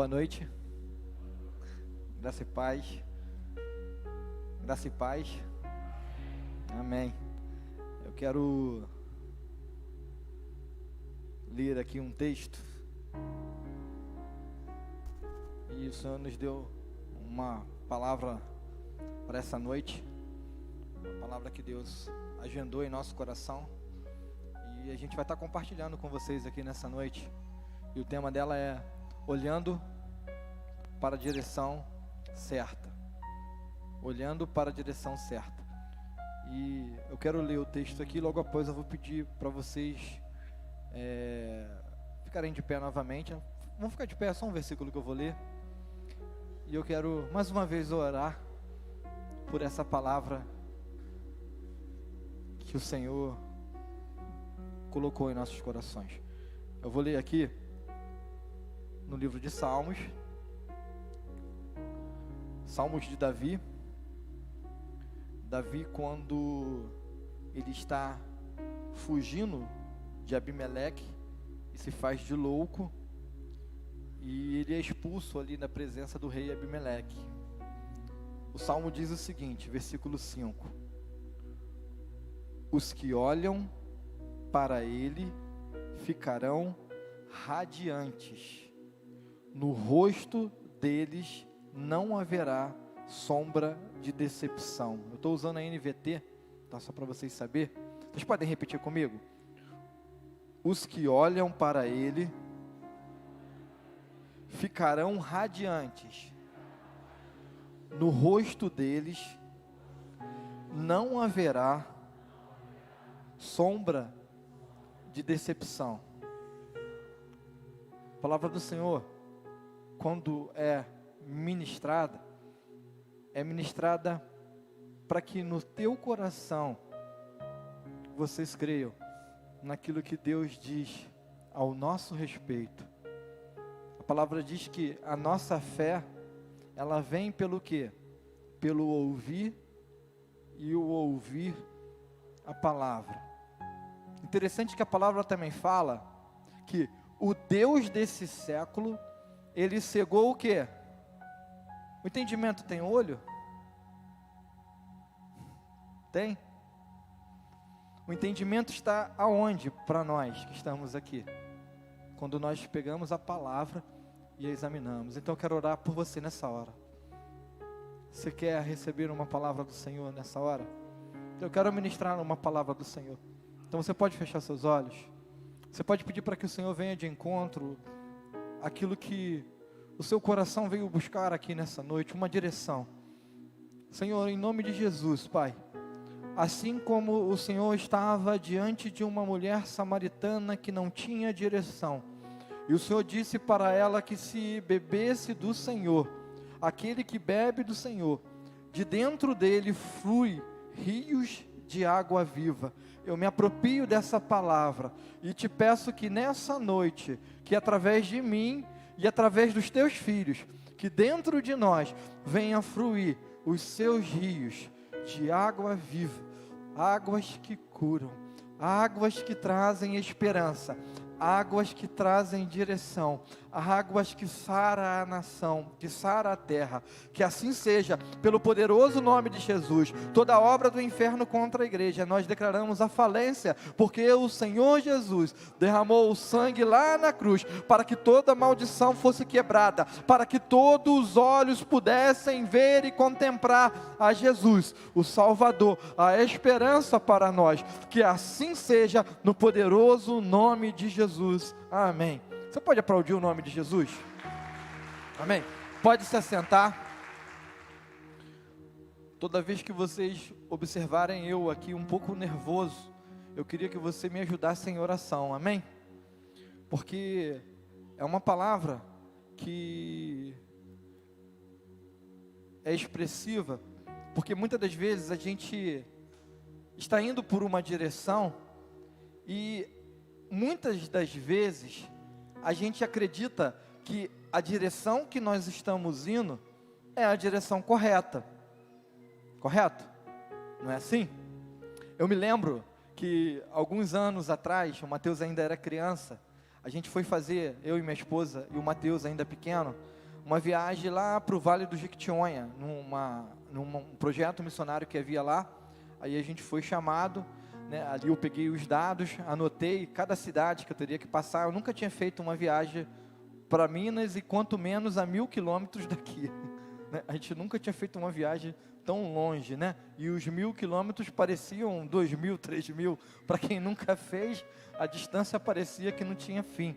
Boa noite. Graça e paz. Graça e paz. Amém. Eu quero ler aqui um texto. E o Senhor nos deu uma palavra para essa noite. Uma palavra que Deus agendou em nosso coração. E a gente vai estar compartilhando com vocês aqui nessa noite. E o tema dela é olhando para a direção certa. Olhando para a direção certa. E eu quero ler o texto aqui, logo após eu vou pedir para vocês ficarem de pé novamente. Vamos ficar de pé, é só um versículo que eu vou ler. E eu quero mais uma vez orar por essa palavra que o Senhor colocou em nossos corações. Eu vou ler aqui no livro de Salmos, Salmos de Davi. Davi, quando ele está fugindo de Abimeleque e se faz de louco, e ele é expulso ali na presença do rei Abimeleque. O Salmo diz o seguinte, versículo 5: os que olham para ele ficarão radiantes, no rosto deles não haverá sombra de decepção. Eu estou usando a NVT, tá? Só para vocês saberem. Vocês podem repetir comigo? Os que olham para ele ficarão radiantes, no rosto deles não haverá sombra de decepção. A palavra do Senhor, quando é ministrada para que no teu coração vocês creiam naquilo que Deus diz ao nosso respeito. A palavra diz que a nossa fé, ela vem pelo quê? Pelo ouvir e o ouvir a palavra. Interessante que a palavra também fala que o Deus desse século, ele cegou o quê? O entendimento tem olho? Tem? O entendimento está aonde para nós que estamos aqui? Quando nós pegamos a palavra e a examinamos. Então eu quero orar por você nessa hora. Você quer receber uma palavra do Senhor nessa hora? Eu quero ministrar uma palavra do Senhor. Então você pode fechar seus olhos. Você pode pedir para que o Senhor venha de encontro àquilo que o seu coração veio buscar aqui nessa noite, uma direção. Senhor, em nome de Jesus, Pai, assim como o Senhor estava diante de uma mulher samaritana que não tinha direção, e o Senhor disse para ela que se bebesse do Senhor, aquele que bebe do Senhor, de dentro dele flui rios de água viva. Eu me aproprio dessa palavra e te peço que nessa noite, que através de mim e através dos teus filhos, que dentro de nós venha fluir os seus rios de água viva, águas que curam, águas que trazem esperança, águas que trazem direção, águas que sara a nação, que sara a terra. Que assim seja, pelo poderoso nome de Jesus. Toda obra do inferno contra a igreja, nós declaramos a falência, porque o Senhor Jesus derramou o sangue lá na cruz, para que toda maldição fosse quebrada, para que todos os olhos pudessem ver e contemplar a Jesus, o Salvador, a esperança para nós. Que assim seja, no poderoso nome de Jesus. Amém. Você pode aplaudir o nome de Jesus? Amém. Pode se assentar. Toda vez que vocês observarem eu aqui um pouco nervoso, eu queria que você me ajudasse em oração. Amém? Porque é uma palavra que é expressiva, porque muitas das vezes a gente está indo por uma direção e muitas das vezes a gente acredita que a direção que nós estamos indo é a direção correta. Correto? Não é assim? Eu me lembro que alguns anos atrás, o Mateus ainda era criança, a gente foi fazer, eu e minha esposa e o Mateus ainda pequeno, uma viagem lá para o Vale do Jequitinhonha, num projeto missionário que havia lá. Aí a gente foi chamado, né? Ali eu peguei os dados, anotei cada cidade que eu teria que passar. Eu nunca tinha feito uma viagem para Minas, e quanto menos a 1.000 quilômetros daqui, né? A gente nunca tinha feito uma viagem tão longe, né? E os 1.000 quilômetros pareciam 2.000, 3.000. Para quem nunca fez, a distância parecia que não tinha fim.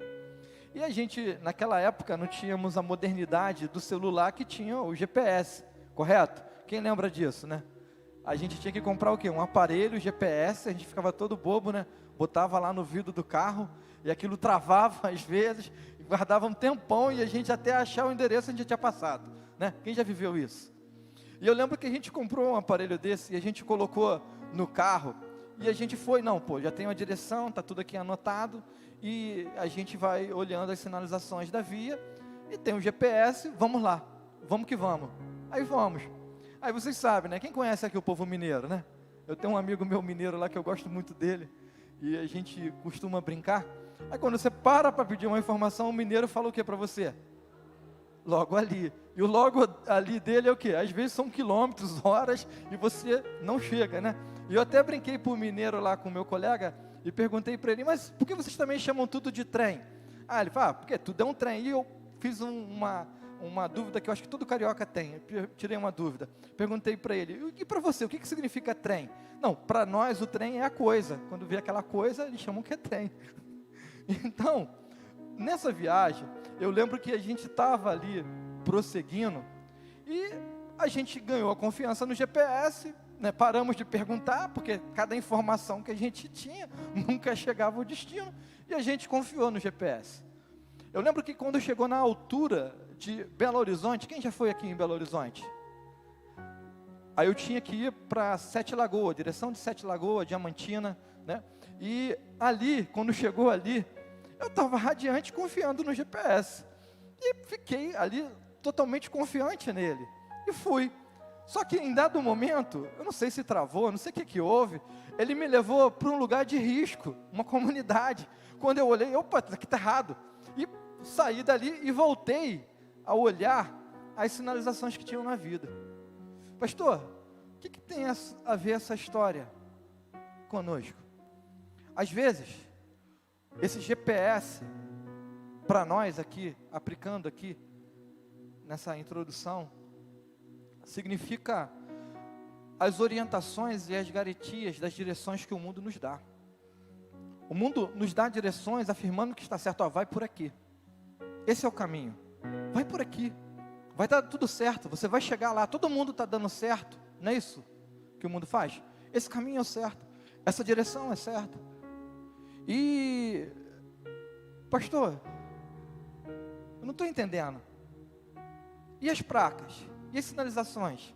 E a gente, naquela época, não tínhamos a modernidade do celular que tinha o GPS, correto? Quem lembra disso, né? A gente tinha que comprar o quê? Um aparelho GPS, a gente ficava todo bobo, né? Botava lá no vidro do carro, e aquilo travava às vezes, e guardava um tempão, e a gente até achar o endereço a gente já tinha passado, né? Quem já viveu isso? E eu lembro que a gente comprou um aparelho desse, e a gente colocou no carro, e a gente foi, não, pô, já tem uma direção, tá tudo aqui anotado, e a gente vai olhando as sinalizações da via, e tem o GPS, vamos lá, vamos que vamos. Aí vamos. Aí vocês sabem, né? Quem conhece aqui o povo mineiro, né? Eu tenho um amigo meu mineiro lá que eu gosto muito dele, e a gente costuma brincar. Aí quando você para pedir uma informação, o mineiro fala o que para você? Logo ali. E o logo ali dele é o quê? Às vezes são quilômetros, horas, e você não chega, né? E eu até brinquei pro mineiro lá com o meu colega, e perguntei para ele, mas por que vocês também chamam tudo de trem? Ah, ele fala, porque tudo é um trem. E eu fiz uma dúvida que eu acho que todo carioca tem, eu tirei uma dúvida. Perguntei para ele, e para você, o que significa trem? Não, para nós o trem é a coisa. Quando vê aquela coisa, eles chamam que é trem. Então, nessa viagem, eu lembro que a gente estava ali prosseguindo, e a gente ganhou a confiança no GPS, né? Paramos de perguntar, porque cada informação que a gente tinha nunca chegava ao destino, e a gente confiou no GPS. Eu lembro que quando chegou na altura de Belo Horizonte, quem já foi aqui em Belo Horizonte? Aí eu tinha que ir para Sete Lagoas, direção de Sete Lagoas, Diamantina, né? E ali, quando chegou ali, eu estava radiante, confiando no GPS, e fiquei ali totalmente confiante nele, e fui. Só que em dado momento, eu não sei se travou, não sei o que houve, ele me levou para um lugar de risco, uma comunidade. Quando eu olhei, opa, aqui está errado, e saí dali e voltei a olhar as sinalizações que tinham na vida. Pastor, o que tem a ver essa história conosco? Às vezes, esse GPS, para nós aqui, aplicando aqui, nessa introdução, significa as orientações e as garantias das direções que o mundo nos dá. O mundo nos dá direções afirmando que está certo, ó, vai por aqui. Esse é o caminho. Vai por aqui. Vai dar tudo certo, você vai chegar lá, todo mundo está dando certo. Não é isso que o mundo faz? Esse caminho é o certo, essa direção é certa. E, pastor, eu não estou entendendo. E as placas? E as sinalizações?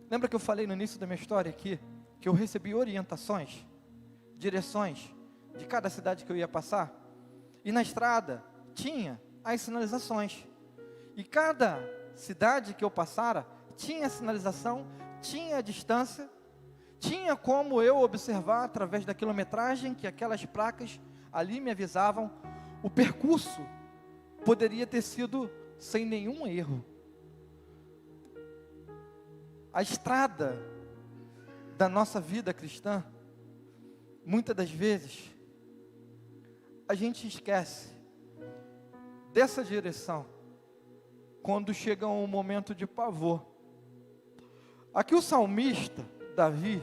Lembra que eu falei no início da minha história aqui, que eu recebi orientações, direções, de cada cidade que eu ia passar? E na estrada tinha as sinalizações. E cada cidade que eu passara, tinha sinalização, tinha distância, tinha como eu observar através da quilometragem que aquelas placas ali me avisavam. O percurso poderia ter sido sem nenhum erro. A estrada da nossa vida cristã, muitas das vezes, a gente esquece dessa direção, quando chega um momento de pavor. Aqui o salmista, Davi,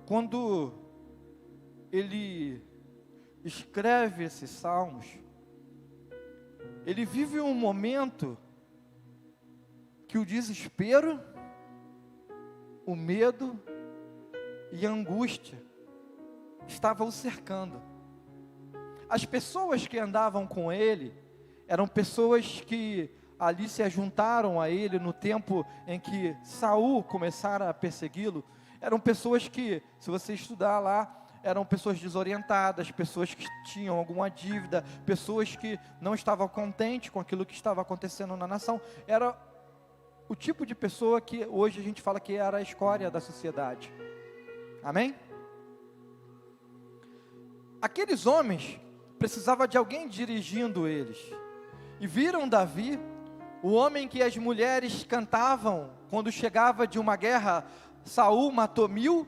quando ele escreve esses salmos, ele vive um momento que o desespero, o medo e a angústia estavam o cercando. As pessoas que andavam com ele eram pessoas que ali se ajuntaram a ele no tempo em que Saul começara a persegui-lo. Eram pessoas que, se você estudar lá, eram pessoas desorientadas, pessoas que tinham alguma dívida, pessoas que não estavam contentes com aquilo que estava acontecendo na nação. Era o tipo de pessoa que hoje a gente fala que era a escória da sociedade. Amém? Aqueles homens precisavam de alguém dirigindo eles, e viram Davi o homem que as mulheres cantavam quando chegava de uma guerra. Saul matou 1000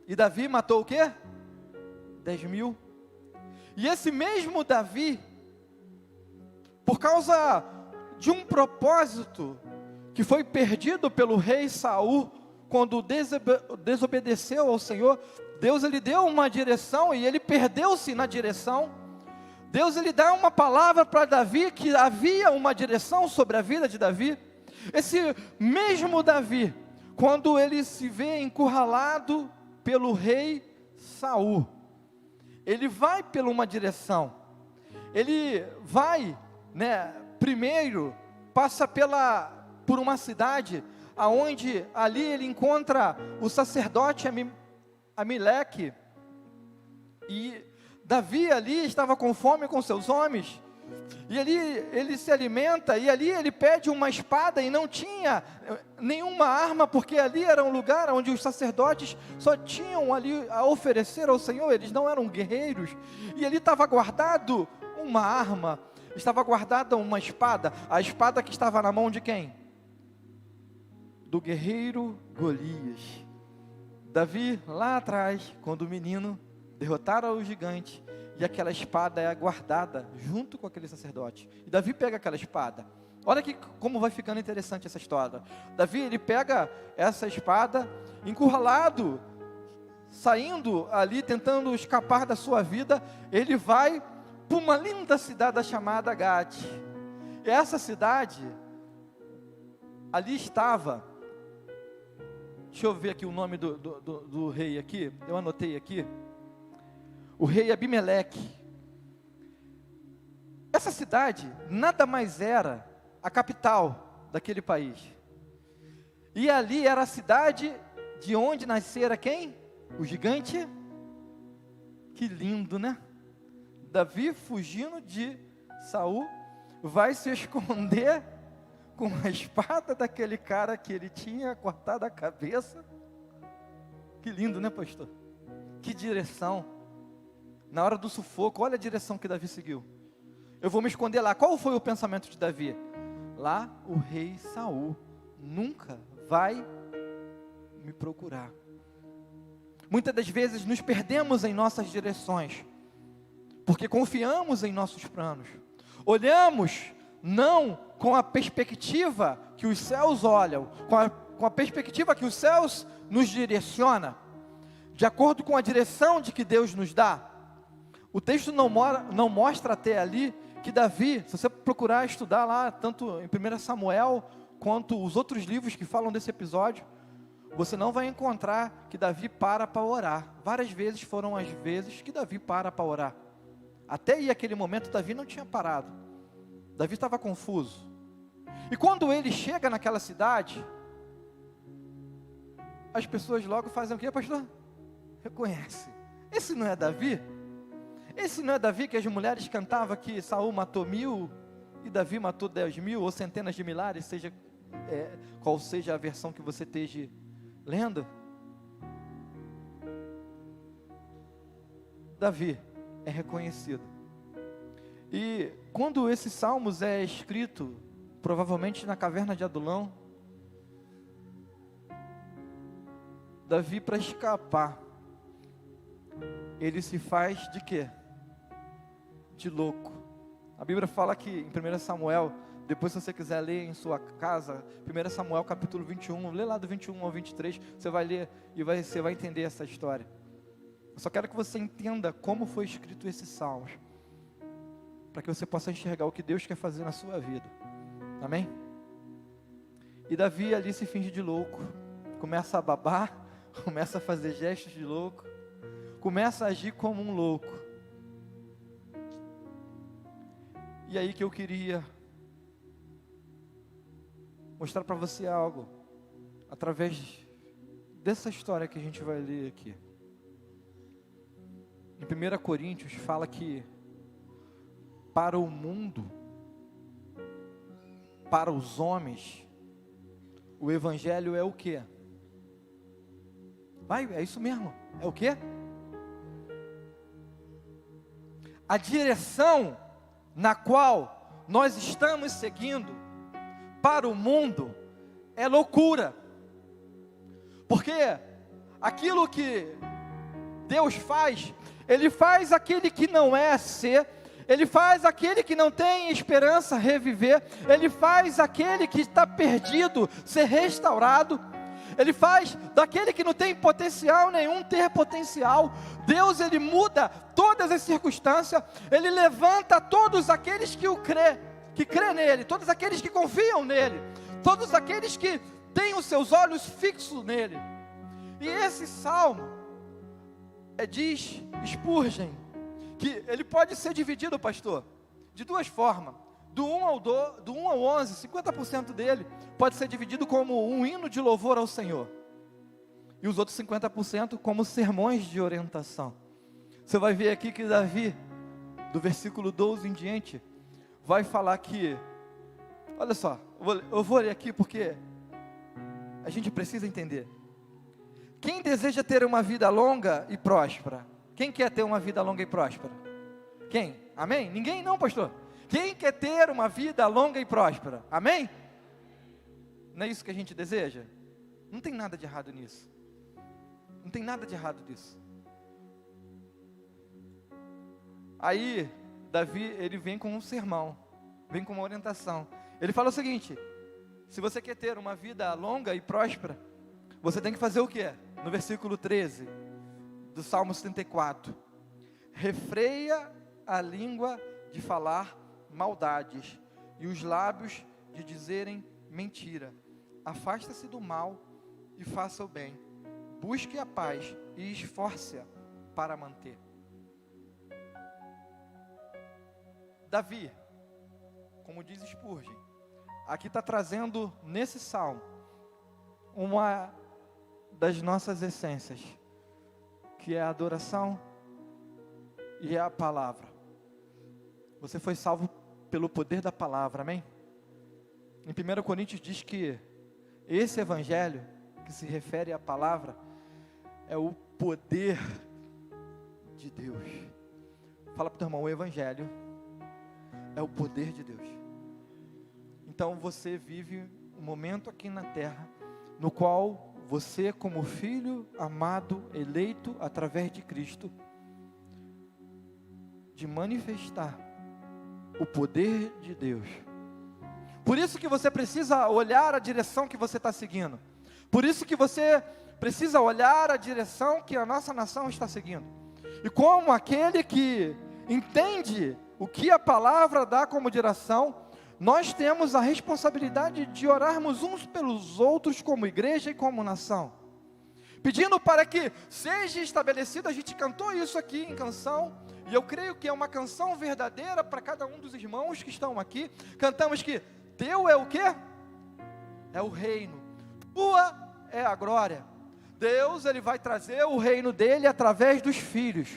e Davi matou o quê? 10.000. E esse mesmo Davi, por causa de um propósito que foi perdido pelo rei Saul, quando desobedeceu ao Senhor, Deus ele deu uma direção e ele perdeu-se na direção. Deus ele dá uma palavra para Davi, que havia uma direção sobre a vida de Davi. Esse mesmo Davi, quando ele se vê encurralado pelo rei Saul, ele vai por uma direção. Ele vai, primeiro passa por uma cidade, aonde ali ele encontra o sacerdote Amileque, e Davi ali estava com fome com seus homens, e ali ele se alimenta, e ali ele pede uma espada, e não tinha nenhuma arma, porque ali era um lugar onde os sacerdotes só tinham ali a oferecer ao Senhor, eles não eram guerreiros, e ali estava guardado uma arma, estava guardada uma espada, a espada que estava na mão de quem? Do guerreiro Golias. Davi, lá atrás, quando o menino derrotaram o gigante, e aquela espada é guardada junto com aquele sacerdote, e Davi pega aquela espada. Olha como vai ficando interessante essa história. Davi, ele pega essa espada, encurralado, saindo ali, tentando escapar da sua vida, ele vai para uma linda cidade chamada Gate. E essa cidade, ali estava, deixa eu ver aqui o nome do rei aqui, eu anotei aqui, o rei Abimeleque. Essa cidade nada mais era a capital daquele país, e ali era a cidade de onde nascera quem? O gigante. Que lindo, né? Davi, fugindo de Saul, vai se esconder com a espada daquele cara que ele tinha cortado a cabeça. Que lindo, né, pastor? Que direção. Na hora do sufoco, olha a direção que Davi seguiu. Eu vou me esconder lá. Qual foi o pensamento de Davi? Lá o rei Saul nunca vai me procurar. Muitas das vezes nos perdemos em nossas direções, porque confiamos em nossos planos. Olhamos não com a perspectiva que os céus olham, com a perspectiva que os céus nos direciona, de acordo com a direção de que Deus nos dá. O texto não mostra até ali que Davi, se você procurar estudar lá, tanto em 1 Samuel, quanto os outros livros que falam desse episódio, você não vai encontrar que Davi para orar. Várias vezes foram as vezes que Davi para orar. Até aí aquele momento Davi não tinha parado. Davi estava confuso. E quando ele chega naquela cidade, as pessoas logo fazem o quê, pastor? Reconhece. Esse não é Davi? Esse não é Davi que as mulheres cantavam que Saul matou 1000 e Davi matou 10.000 ou centenas de milhares, qual seja a versão que você esteja lendo? Davi é reconhecido. E quando esse Salmos é escrito, provavelmente na caverna de Adulão, Davi, para escapar, ele se faz de quê? De louco. A Bíblia fala que em 1 Samuel, depois se você quiser ler em sua casa, 1 Samuel capítulo 21, lê lá do 21 ao 23, você vai ler e você vai entender essa história. Eu só quero que você entenda como foi escrito esses salmos, para que você possa enxergar o que Deus quer fazer na sua vida. Amém? E Davi ali se finge de louco, começa a babar, começa a fazer gestos de louco, começa a agir como um louco. E aí que eu queria mostrar para você algo, através dessa história que a gente vai ler aqui. Em 1 Coríntios fala que para o mundo, para os homens, o evangelho é o quê? É isso mesmo, é o quê? A direção na qual nós estamos seguindo, para o mundo é loucura. Porque aquilo que Deus faz, Ele faz aquele que não é ser, Ele faz aquele que não tem esperança reviver, Ele faz aquele que está perdido ser restaurado, Ele faz daquele que não tem potencial nenhum ter potencial. Deus, Ele muda todas as circunstâncias, Ele levanta todos aqueles que crê nele, todos aqueles que confiam nele, todos aqueles que têm os seus olhos fixos nele. E esse salmo, diz Spurgeon, que ele pode ser dividido, pastor, de duas formas. Do 1 ao 11, 50% dele pode ser dividido como um hino de louvor ao Senhor. E os outros 50% como sermões de orientação. Você vai ver aqui que Davi, do versículo 12 em diante, vai falar que, olha só, eu vou ler aqui porque a gente precisa entender. Quem deseja ter uma vida longa e próspera? Quem quer ter uma vida longa e próspera? Quem? Amém? Ninguém não, pastor? Quem quer ter uma vida longa e próspera? Amém? Não é isso que a gente deseja? Não tem nada de errado nisso. Não tem nada de errado nisso. Aí, Davi, ele vem com um sermão, vem com uma orientação. Ele fala o seguinte: se você quer ter uma vida longa e próspera, você tem que fazer o quê? No versículo 13 do Salmo 74. Refreia a língua de falar maldades e os lábios de dizerem mentira. Afasta-se do mal e faça o bem. Busque a paz e esforce-a para manter. Davi, como diz Spurgeon, aqui está trazendo nesse salmo uma das nossas essências, que é a adoração e é a palavra. Você foi salvo pelo poder da palavra, amém? Em 1 Coríntios diz que esse evangelho, que se refere à palavra, é o poder de Deus. Fala para o teu irmão, o evangelho é o poder de Deus. Então você vive um momento aqui na terra, no qual você, como filho amado, eleito através de Cristo, de manifestar o poder de Deus. Por isso que você precisa olhar a direção que você está seguindo. Por isso que você precisa olhar a direção que a nossa nação está seguindo. E como aquele que entende o que a palavra dá como direção, nós temos a responsabilidade de orarmos uns pelos outros como igreja e como nação. Pedindo para que seja estabelecido, a gente cantou isso aqui em canção, e eu creio que é uma canção verdadeira para cada um dos irmãos que estão aqui. Cantamos que teu é o quê? É o reino, tua é a glória. Deus, Ele vai trazer o reino dEle através dos filhos.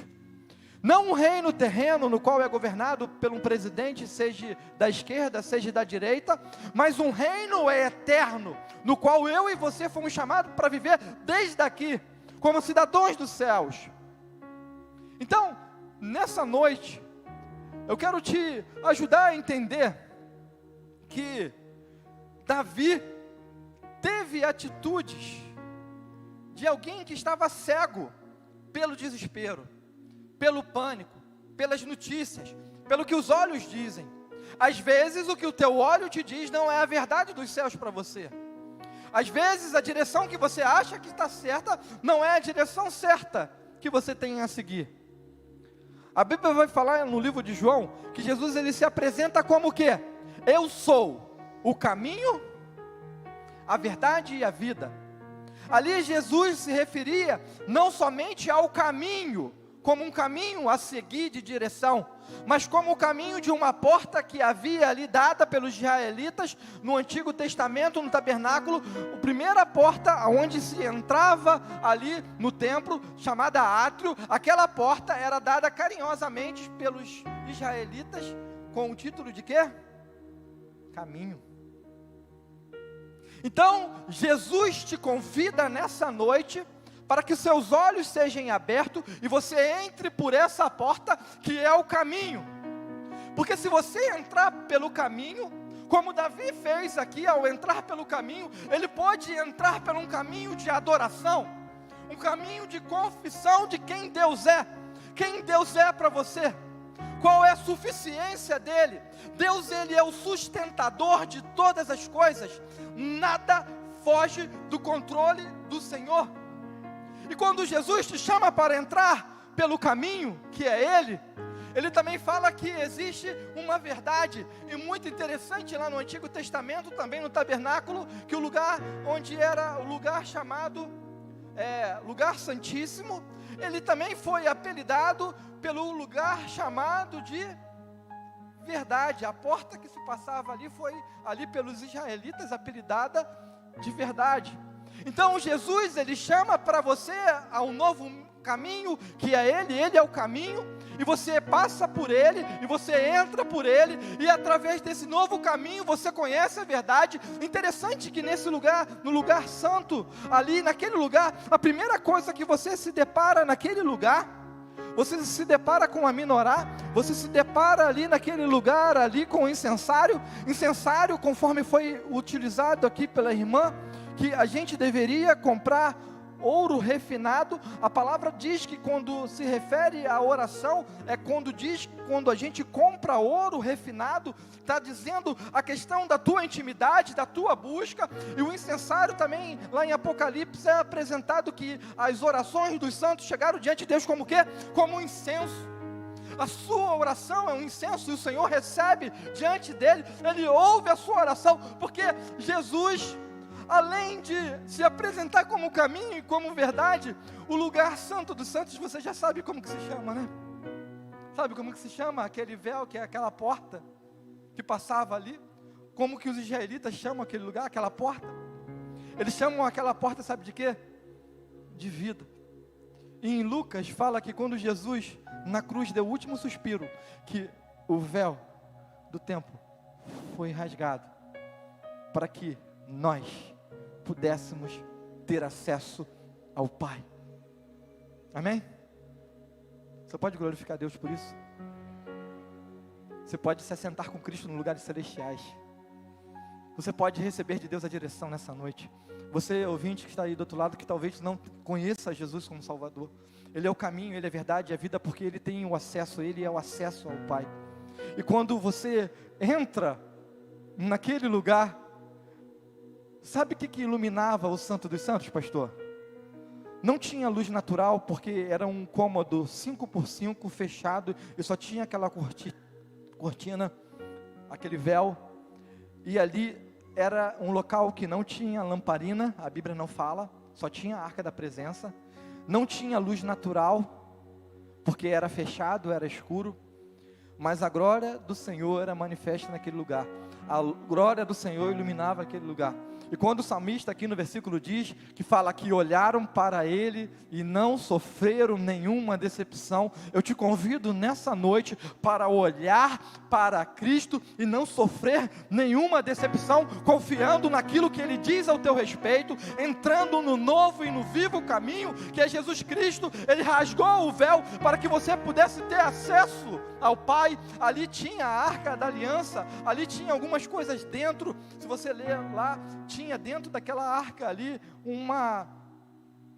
Não um reino terreno no qual é governado por um presidente, seja da esquerda, seja da direita, mas um reino eterno, no qual eu e você fomos chamados para viver desde aqui, como cidadãos dos céus. Então, nessa noite, eu quero te ajudar a entender que Davi teve atitudes de alguém que estava cego pelo desespero, pelo pânico, pelas notícias, pelo que os olhos dizem. Às vezes o que o teu olho te diz não é a verdade dos céus para você. Às vezes a direção que você acha que está certa não é a direção certa que você tem a seguir. A Bíblia vai falar no livro de João que Jesus, ele se apresenta como o quê? Eu sou o caminho, a verdade e a vida. Ali Jesus se referia não somente ao caminho, como um caminho a seguir de direção, mas como o caminho de uma porta que havia ali dada pelos israelitas no Antigo Testamento, no tabernáculo. A primeira porta onde se entrava ali no templo, chamada átrio, aquela porta era dada carinhosamente pelos israelitas com o título de quê? Caminho. Então, Jesus te convida nessa noite para que seus olhos sejam abertos e você entre por essa porta que é o caminho. Porque se você entrar pelo caminho, Como Davi fez aqui ao entrar pelo caminho, ele pode entrar por um caminho de adoração, um caminho de confissão de quem Deus é para você, qual é a suficiência dele. Deus, ele é o sustentador de todas as coisas, nada foge do controle do Senhor. E quando Jesus te chama para entrar pelo caminho, que é Ele também fala que existe uma verdade, e muito interessante lá no Antigo Testamento, também no tabernáculo, que o lugar onde era o lugar chamado lugar santíssimo, ele também foi apelidado pelo lugar chamado de verdade. A porta que se passava ali foi ali pelos israelitas apelidada de verdade. Então Jesus, ele chama para você a um novo caminho, que é ele é o caminho, e você passa por ele, e você entra por ele, e através desse novo caminho, você conhece a verdade. Interessante que nesse lugar, no lugar santo, ali naquele lugar, a primeira coisa que você se depara naquele lugar, você se depara com a menorá, você se depara ali naquele lugar, ali com o incensário, conforme foi utilizado aqui pela irmã, que a gente deveria comprar ouro refinado. A palavra diz que quando se refere à oração, quando a gente compra ouro refinado, está dizendo a questão da tua intimidade, da tua busca. E o incensário também, lá em Apocalipse, é apresentado que as orações dos santos chegaram diante de Deus como o quê? Como um incenso. A sua oração é um incenso, e o Senhor recebe diante dele, ele ouve a sua oração, porque Jesus, além de se apresentar como caminho e como verdade, o lugar santo dos santos, você já sabe como que se chama, né? Sabe como que se chama aquele véu, que é aquela porta que passava ali? Como que os israelitas chamam aquele lugar, aquela porta? Eles chamam aquela porta, sabe de quê? De vida. E em Lucas fala que quando Jesus na cruz deu o último suspiro, que o véu do templo foi rasgado, para que nós pudéssemos ter acesso ao Pai. Amém? Você pode glorificar Deus por isso? Você pode se assentar com Cristo no lugares celestiais. Você pode receber de Deus a direção nessa noite. Você, ouvinte que está aí do outro lado, que talvez não conheça Jesus como Salvador, Ele é o caminho, Ele é a verdade e a vida, porque Ele tem o acesso, Ele é o acesso ao Pai. E quando você entra naquele lugar, sabe o que iluminava o Santo dos Santos, pastor? Não tinha luz natural, porque era um cômodo 5x5 fechado, e só tinha aquela cortina, aquele véu, e ali era um local que não tinha lamparina, a Bíblia não fala, só tinha a arca da presença, não tinha luz natural, porque era fechado, era escuro, mas a glória do Senhor era manifesta naquele lugar, a glória do Senhor iluminava aquele lugar. E quando o salmista aqui no versículo diz, que fala que olharam para Ele e não sofreram nenhuma decepção, eu te convido nessa noite para olhar para Cristo e não sofrer nenhuma decepção, confiando naquilo que Ele diz ao teu respeito, entrando no novo e no vivo caminho, que é Jesus Cristo. Ele rasgou o véu para que você pudesse ter acesso ao Pai. Ali tinha a arca da aliança, ali tinha algumas coisas dentro. Se você ler lá, tinha dentro daquela arca ali uma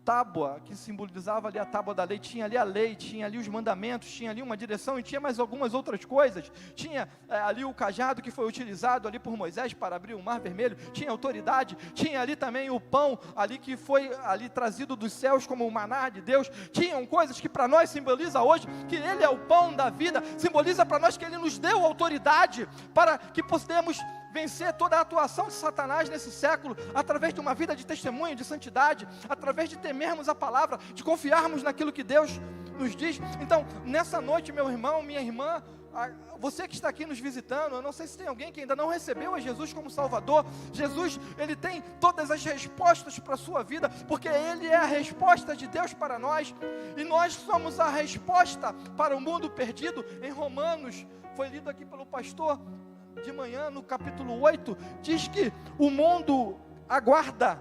tábua que simbolizava ali a tábua da lei, tinha ali a lei, tinha ali os mandamentos, tinha ali uma direção e tinha mais algumas outras coisas, tinha ali o cajado que foi utilizado ali por Moisés para abrir o mar vermelho, tinha autoridade, tinha ali também o pão ali que foi ali trazido dos céus como o maná de Deus, tinham coisas que para nós simboliza hoje, que Ele é o pão da vida, simboliza para nós que Ele nos deu autoridade para que possamos vencer toda a atuação de Satanás nesse século, através de uma vida de testemunho, de santidade, através de temermos a palavra, de confiarmos naquilo que Deus nos diz. Então, nessa noite, meu irmão, minha irmã, você que está aqui nos visitando, eu não sei se tem alguém que ainda não recebeu a Jesus como Salvador. Jesus, Ele tem todas as respostas para a sua vida, porque Ele é a resposta de Deus para nós, e nós somos a resposta para o mundo perdido. Em Romanos, foi lido aqui pelo pastor de manhã, no capítulo 8, diz que o mundo aguarda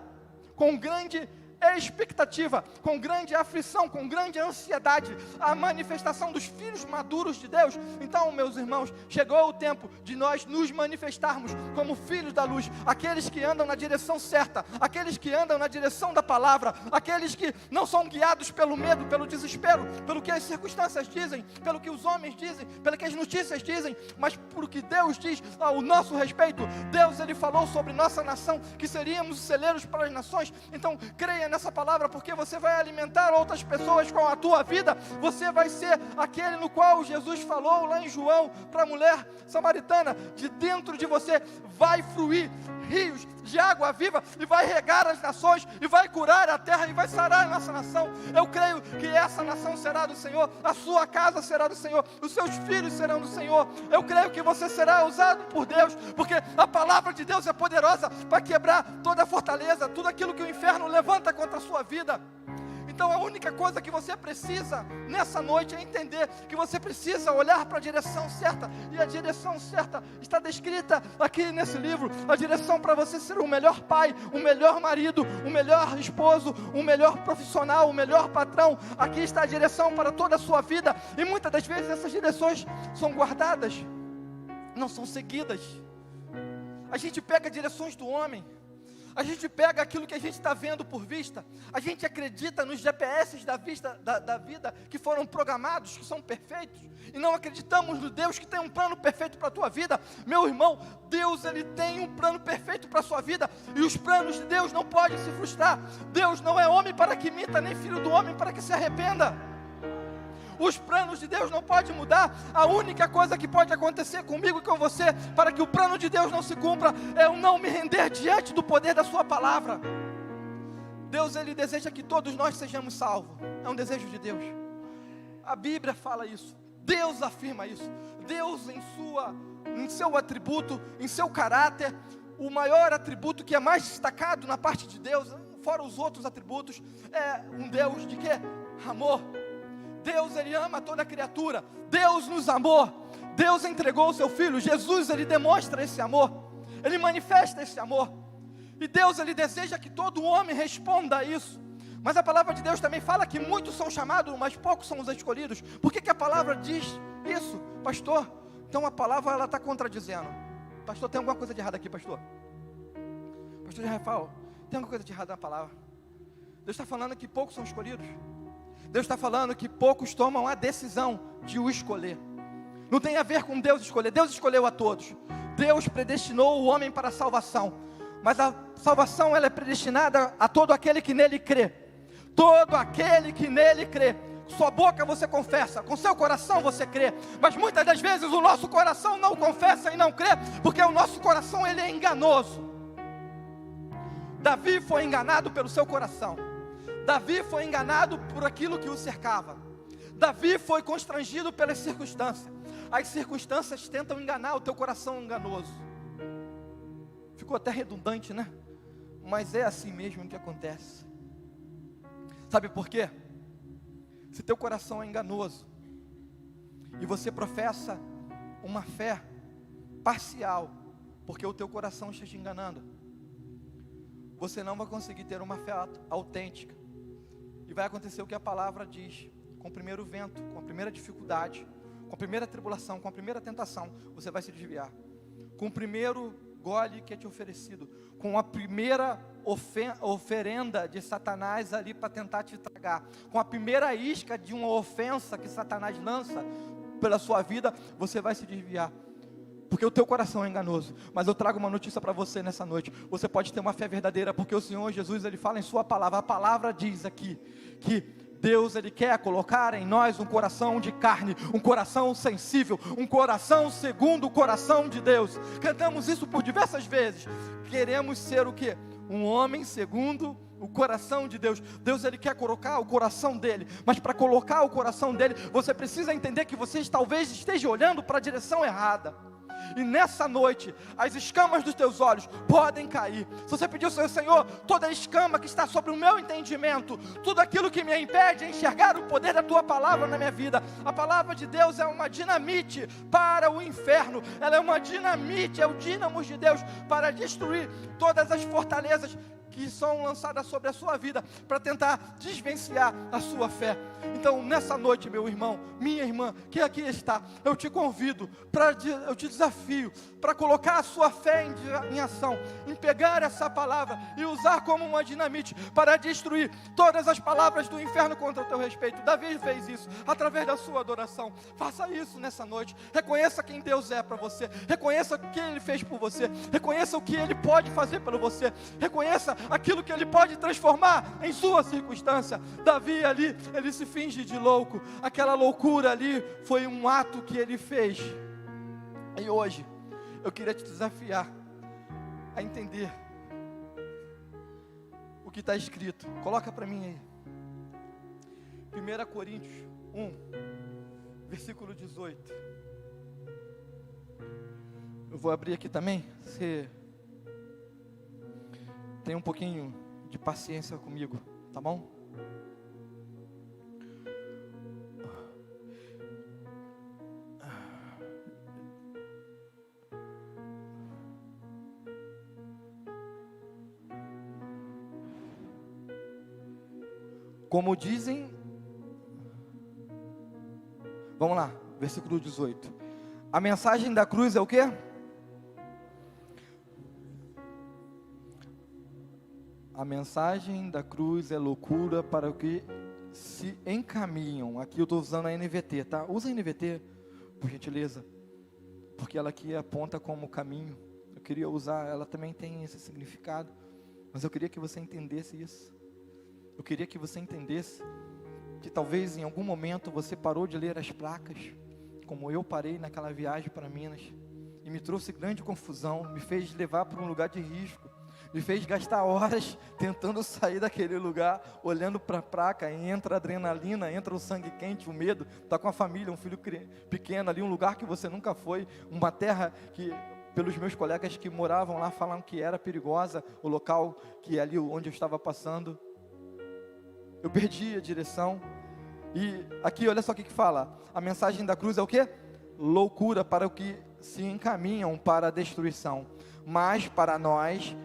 com grande expectativa, com grande aflição, com grande ansiedade, a manifestação dos filhos maduros de Deus. Então, meus irmãos, chegou o tempo de nós nos manifestarmos como filhos da luz, aqueles que andam na direção certa, aqueles que andam na direção da palavra, aqueles que não são guiados pelo medo, pelo desespero, pelo que as circunstâncias dizem, pelo que os homens dizem, pelo que as notícias dizem, mas por que Deus diz ao nosso respeito. Deus, Ele falou sobre nossa nação, que seríamos celeiros para as nações. Então creia nessa palavra, porque você vai alimentar outras pessoas com a tua vida. Você vai ser aquele no qual Jesus falou lá em João, para a mulher samaritana: de dentro de você vai fluir rios de água viva, e vai regar as nações, e vai curar a terra, e vai sarar a nossa nação. Eu creio que essa nação será do Senhor, a sua casa será do Senhor, os seus filhos serão do Senhor. Eu creio que você será usado por Deus, porque a palavra de Deus é poderosa para quebrar toda a fortaleza, tudo aquilo que o inferno levanta contra a sua vida. Então a única coisa que você precisa nessa noite é entender que você precisa olhar para a direção certa, e a direção certa está descrita aqui nesse livro. A direção para você ser o melhor pai, o melhor marido, o melhor esposo, o melhor profissional, o melhor patrão. Aqui está a direção para toda a sua vida, e muitas das vezes essas direções são guardadas, não são seguidas. A gente pega direções do homem, a gente pega aquilo que a gente está vendo por vista, a gente acredita nos GPS da vida que foram programados, que são perfeitos, e não acreditamos no Deus que tem um plano perfeito para a tua vida. Meu irmão, Deus, Ele tem um plano perfeito para a sua vida, e os planos de Deus não podem se frustrar. Deus não é homem para que minta, nem filho do homem para que se arrependa. Os planos de Deus não podem mudar. A única coisa que pode acontecer comigo e com você, para que o plano de Deus não se cumpra, é eu não me render diante do poder da sua palavra. Deus, Ele deseja que todos nós sejamos salvos. É um desejo de Deus. A Bíblia fala isso, Deus afirma isso. Deus, em seu atributo, em seu caráter, o maior atributo que é mais destacado na parte de Deus, fora os outros atributos, é um Deus de quê? Amor. Deus, Ele ama toda a criatura. Deus nos amou. Deus entregou o seu Filho. Jesus, Ele demonstra esse amor. Ele manifesta esse amor. E Deus, Ele deseja que todo homem responda a isso. Mas a palavra de Deus também fala que muitos são chamados, mas poucos são os escolhidos. Por que a palavra diz isso, pastor? Então a palavra, ela está contradizendo. Pastor, tem alguma coisa de errado aqui, pastor? Pastor Rafael, tem alguma coisa de errado na palavra? Deus está falando que poucos são escolhidos. Deus está falando que poucos tomam a decisão de o escolher. Não tem a ver com Deus escolher. Deus escolheu a todos. Deus predestinou o homem para a salvação. Mas a salvação, ela é predestinada a todo aquele que nele crê. Todo aquele que nele crê. Com sua boca você confessa, com seu coração você crê. Mas muitas das vezes o nosso coração não confessa e não crê, porque o nosso coração, ele é enganoso. Davi foi enganado pelo seu coração. Davi foi enganado por aquilo que o cercava. Davi foi constrangido pelas circunstâncias. As circunstâncias tentam enganar o teu coração enganoso. Ficou até redundante, né? Mas é assim mesmo que acontece. Sabe por quê? Se teu coração é enganoso e você professa uma fé parcial, porque o teu coração está te enganando, você não vai conseguir ter uma fé autêntica. E vai acontecer o que a palavra diz: com o primeiro vento, com a primeira dificuldade, com a primeira tribulação, com a primeira tentação, você vai se desviar. Com o primeiro gole que é te oferecido, com a primeira oferenda de Satanás ali para tentar te tragar, com a primeira isca de uma ofensa que Satanás lança pela sua vida, você vai se desviar. Porque o teu coração é enganoso. Mas eu trago uma notícia para você nessa noite. Você pode ter uma fé verdadeira, porque o Senhor Jesus, Ele fala em sua palavra. A palavra diz aqui que Deus, Ele quer colocar em nós um coração de carne, um coração sensível, um coração segundo o coração de Deus. Cantamos isso por diversas vezes. Queremos ser o quê? Um homem segundo o coração de Deus. Deus, Ele quer colocar o coração dEle, mas para colocar o coração dEle, você precisa entender que você talvez esteja olhando para a direção errada. E nessa noite, as escamas dos teus olhos podem cair. Se você pedir ao Senhor, toda a escama que está sobre o meu entendimento, tudo aquilo que me impede de enxergar o poder da tua palavra na minha vida. A palavra de Deus é uma dinamite para o inferno. Ela é uma dinamite, é o dínamo de Deus para destruir todas as fortalezas que são lançadas sobre a sua vida para tentar desvencilhar a sua fé. Então, nessa noite, meu irmão, minha irmã, que aqui está, eu te convido, eu te desafio para colocar a sua fé em ação, em pegar essa palavra e usar como uma dinamite para destruir todas as palavras do inferno contra o teu respeito. Davi fez isso através da sua adoração. Faça isso nessa noite. Reconheça quem Deus é para você. Reconheça o que Ele fez por você. Reconheça o que Ele pode fazer pelo você. Reconheça aquilo que Ele pode transformar em sua circunstância. Davi ali, ele se finge de louco. Aquela loucura ali foi um ato que ele fez. E hoje, eu queria te desafiar a entender o que está escrito. Coloca para mim aí. 1 Coríntios 1, versículo 18. Eu vou abrir aqui também. Você tem um pouquinho de paciência comigo, tá bom? Como dizem, vamos lá, versículo 18. A mensagem da cruz é o quê? A mensagem da cruz é loucura para o que se encaminham. Aqui eu estou usando a NVT, tá? Usa a NVT, por gentileza, porque ela aqui aponta como caminho. Eu queria usar, ela também tem esse significado, mas eu queria que você entendesse isso. Eu queria que você entendesse que talvez em algum momento você parou de ler as placas, como eu parei naquela viagem para Minas, e me trouxe grande confusão, me fez levar para um lugar de risco, me fez gastar horas tentando sair daquele lugar, olhando para a placa, e entra a adrenalina, entra o sangue quente, o medo, está com a família, um filho pequeno ali, um lugar que você nunca foi, uma terra que, pelos meus colegas que moravam lá, falaram que era perigosa, o local que é ali onde eu estava passando. Eu perdi a direção. E aqui olha só o que fala. A mensagem da cruz é o quê? Loucura para o que se encaminham para a destruição. Mas para nós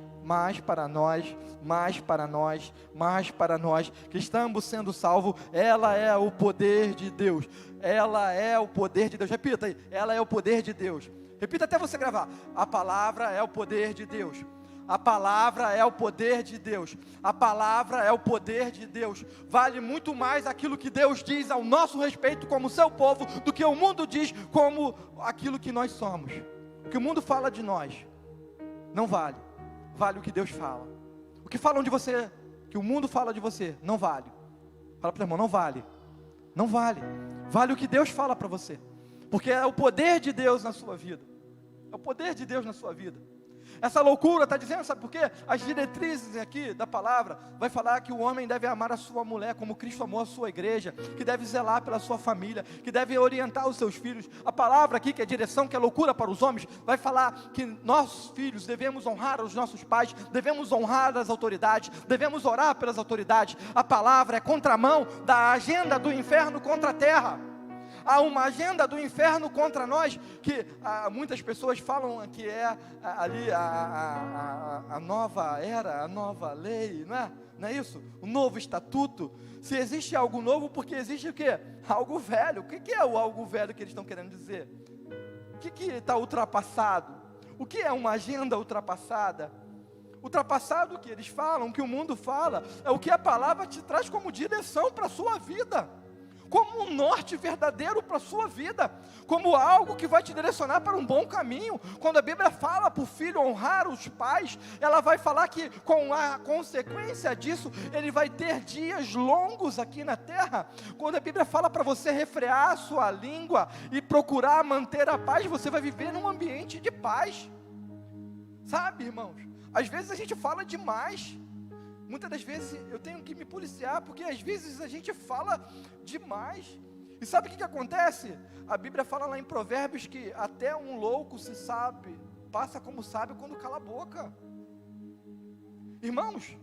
que estamos sendo salvos, ela é o poder de Deus. Ela é o poder de Deus. Repita aí. Ela é o poder de Deus. Repita até você gravar. A palavra é o poder de Deus. A palavra é o poder de Deus. A palavra é o poder de Deus. Vale muito mais aquilo que Deus diz ao nosso respeito como seu povo, do que o mundo diz como aquilo que nós somos. O que o mundo fala de nós não vale. Vale o que Deus fala. O que falam de você, que o mundo fala de você, não vale. Fala para o irmão, não vale. Não vale. Vale o que Deus fala para você. Porque é o poder de Deus na sua vida. É o poder de Deus na sua vida. Essa loucura está dizendo, sabe por quê? As diretrizes aqui da palavra vai falar que o homem deve amar a sua mulher como Cristo amou a sua igreja, que deve zelar pela sua família, que deve orientar os seus filhos. A palavra aqui, que é direção, que é loucura para os homens, vai falar que nós filhos devemos honrar os nossos pais, devemos honrar as autoridades, devemos orar pelas autoridades. A palavra é contramão da agenda do inferno contra a terra. Há uma agenda do inferno contra nós, que muitas pessoas falam que é ali a nova era, a nova lei, não é isso? O novo estatuto. Se existe algo novo, porque existe o quê? Algo velho. O que é o algo velho que eles estão querendo dizer? O que está ultrapassado? O que é uma agenda ultrapassada? Ultrapassado, que eles falam, que o mundo fala, é o que a palavra te traz como direção para a sua vida, como um norte verdadeiro para a sua vida, como algo que vai te direcionar para um bom caminho. Quando a Bíblia fala para o filho honrar os pais, ela vai falar que com a consequência disso, ele vai ter dias longos aqui na terra. Quando a Bíblia fala para você refrear a sua língua e procurar manter a paz, você vai viver num ambiente de paz. Sabe, irmãos, às vezes a gente fala demais. Muitas das vezes eu tenho que me policiar, porque às vezes a gente fala demais. E sabe o que acontece? A Bíblia fala lá em Provérbios que até um louco passa como sábio quando cala a boca. Irmãos,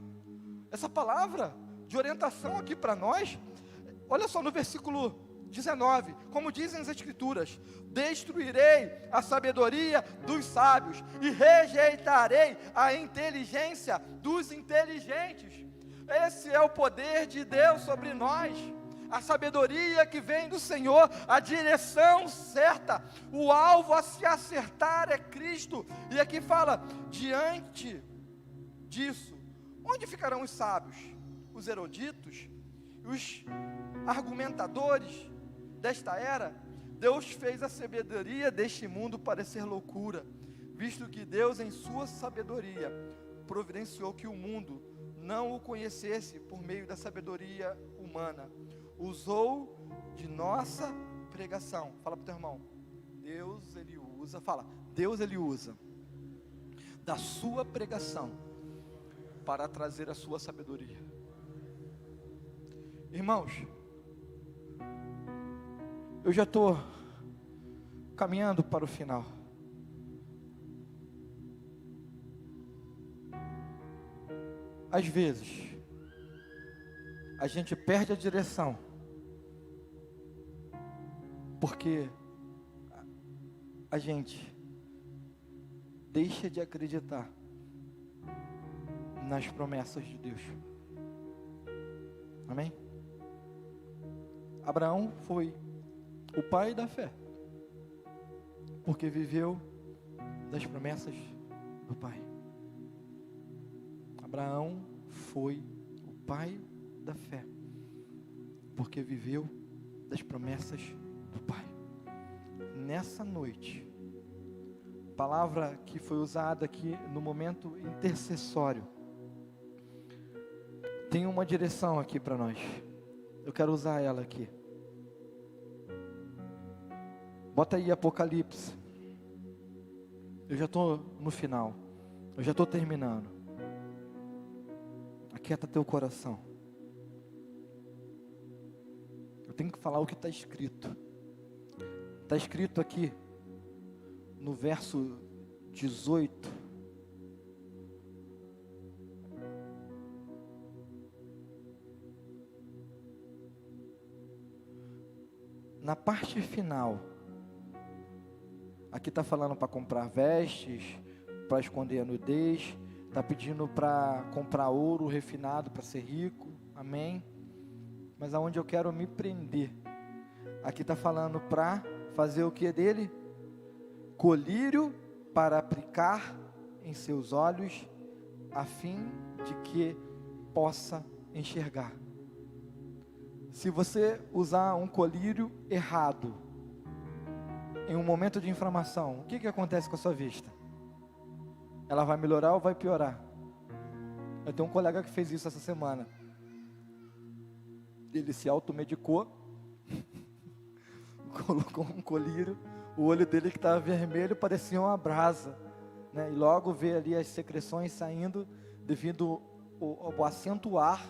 essa palavra de orientação aqui para nós, olha só no versículo 19, como dizem as Escrituras: destruirei a sabedoria dos sábios e rejeitarei a inteligência dos inteligentes. Esse é o poder de Deus sobre nós, a sabedoria que vem do Senhor, a direção certa, o alvo a se acertar é Cristo. E aqui fala: diante disso, onde ficarão os sábios, os eruditos, os argumentadores desta era? Deus fez a sabedoria deste mundo parecer loucura, visto que Deus, em sua sabedoria, providenciou que o mundo não o conhecesse por meio da sabedoria humana. Usou de nossa pregação. Fala para o teu irmão: Deus, Ele usa, fala, Deus, Ele usa da sua pregação para trazer a sua sabedoria. Irmãos, eu já estou caminhando para o final. Às vezes, a gente perde a direção, porque a gente deixa de acreditar nas promessas de Deus. Amém? Abraão foi o pai da fé, porque viveu das promessas do pai. Abraão foi o pai da fé, porque viveu das promessas do pai. Nessa noite, palavra que foi usada aqui no momento intercessório, tem uma direção aqui para nós. Eu quero usar ela aqui. Bota aí Apocalipse. Eu já estou no final. Eu já estou terminando. Aquieta teu coração. Eu tenho que falar o que está escrito. Está escrito aqui no verso 18. Na parte final, aqui está falando para comprar vestes, para esconder a nudez, está pedindo para comprar ouro refinado para ser rico, amém? Mas aonde eu quero me prender, aqui está falando para fazer o que dele? Colírio para aplicar em seus olhos, a fim de que possa enxergar. Se você usar um colírio errado, em um momento de inflamação, o que acontece com a sua vista? Ela vai melhorar ou vai piorar? Eu tenho um colega que fez isso essa semana. Ele se automedicou, colocou um colírio, o olho dele que estava vermelho parecia uma brasa, né? E logo vê ali as secreções saindo devido ao acentuar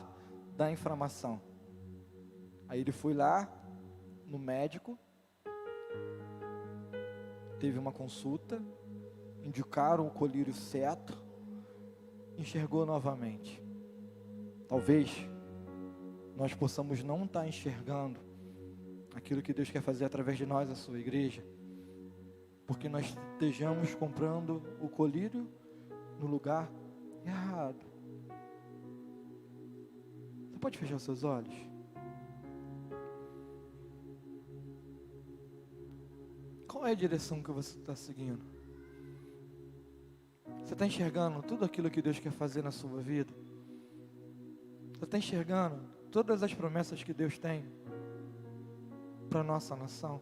da inflamação. Aí ele foi lá no médico, teve uma consulta, indicaram o colírio certo, enxergou novamente. Talvez nós possamos não estar enxergando aquilo que Deus quer fazer através de nós, a sua igreja, porque nós estejamos comprando o colírio no lugar errado. Você pode fechar os seus olhos? Qual é a direção que você está seguindo? Você está enxergando tudo aquilo que Deus quer fazer na sua vida? Você está enxergando todas as promessas que Deus tem para a nossa nação?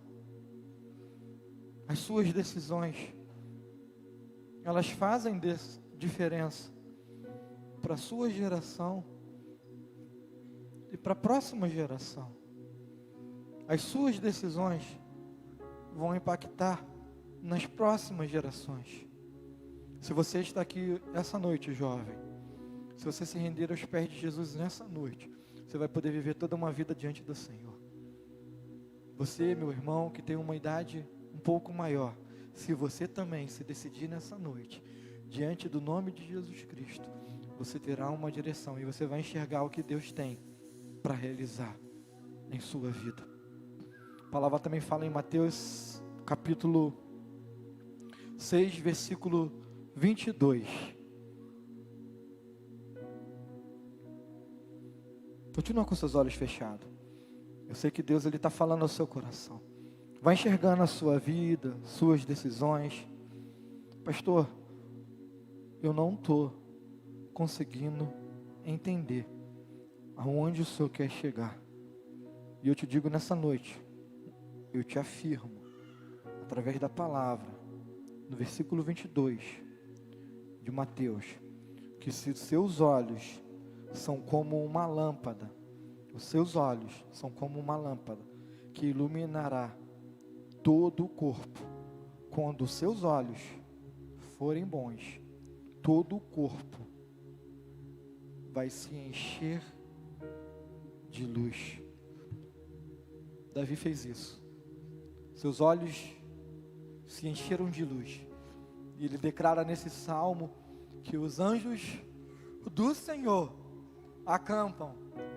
As suas decisões, elas fazem diferença para a sua geração e para a próxima geração. As suas decisões vão impactar nas próximas gerações. Se você está aqui essa noite, jovem, se você se render aos pés de Jesus nessa noite, você vai poder viver toda uma vida diante do Senhor. Você, meu irmão, que tem uma idade um pouco maior, se você também se decidir nessa noite, diante do nome de Jesus Cristo, você terá uma direção e você vai enxergar o que Deus tem para realizar em sua vida. palavra também fala em Mateus capítulo 6, versículo 22. Continua com seus olhos fechados. Eu sei que Deus está falando ao seu coração. Vai enxergando a sua vida, suas decisões. Pastor, eu não estou conseguindo entender aonde o Senhor quer chegar. E eu te digo nessa noite, eu te afirmo, através da palavra, no versículo 22 de Mateus, que se os seus olhos são como uma lâmpada, os seus olhos são como uma lâmpada que iluminará todo o corpo. Quando os seus olhos forem bons, todo o corpo vai se encher de luz. Davi fez isso. Seus olhos se encheram de luz. E ele declara nesse salmo que os anjos do Senhor acampam